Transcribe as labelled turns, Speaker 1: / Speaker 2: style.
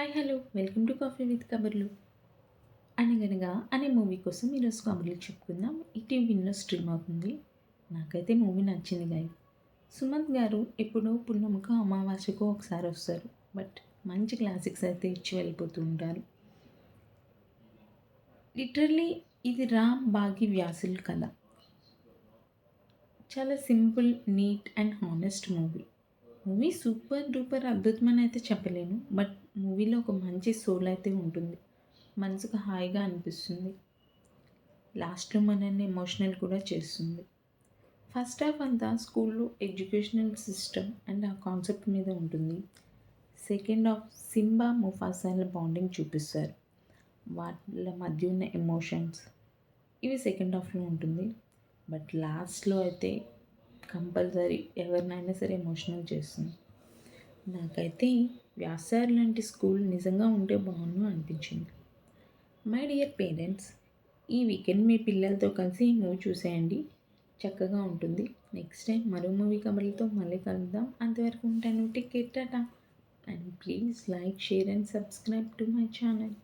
Speaker 1: Hi hello welcome to coffee with కబుర్లు. అనగనగా అనే మూవీ కోసం ఈరోజు కబుర్లు చెప్పుకుందాం. ఈటీవీలో స్ట్రీమ్ అవుతుంది. నాకైతే మూవీ నచ్చింది గైస్. సుమంత్ గారు ఎప్పుడో పున్నమ్మకో అమావాస్యకో ఒకసారి వస్తారు. బట్ మంచి క్లాసిక్స్ అయితే ఇచ్చి వెళ్ళిపోతూ ఉంటారు. లిటరల్లీ ఇది రామ్ బాగి వ్యాసుల్ కథ. చాలా simple, neat and honest movie. Movie super duper అద్భుతమని అయితే చెప్పలేను. బట్ మూవీలో ఒక మంచి సోల్ అయితే ఉంటుంది. మనసుకు హాయిగా అనిపిస్తుంది. లాస్ట్‌లో మనల్ని ఎమోషనల్ కూడా చేస్తుంది. ఫస్ట్ హాఫ్ అంతా స్కూల్‌లో ఎడ్యుకేషనల్ సిస్టమ్ అండ్ ఆ కాన్సెప్ట్ మీద ఉంటుంది. సెకండ్ హాఫ్ సింబా, ముఫాసాల బాండింగ్ చూపిస్తారు. వాళ్ళ మధ్య ఉన్న ఎమోషన్స్ ఇవి సెకండ్ హాఫ్‌లో ఉంటుంది. బట్ లాస్ట్‌లో అయితే కంపల్సరీ ఎవరినైనా సరే ఎమోషనల్ చేస్తుంది. నాకైతే వ్యాసార్ లాంటి స్కూల్ నిజంగా ఉంటే బాగుండు అనిపించింది. మై డియర్ పేరెంట్స్, ఈ వీకెండ్ మీ పిల్లలతో కలిసి ఈ మూవీ చూసేయండి. చక్కగా ఉంటుంది. నెక్స్ట్ టైం మరో మూవీ కబుర్లతో మళ్ళీ కలుద్దాం. అంతవరకు ఉంటాను. Take care, Tata. And please like, share and subscribe to my channel.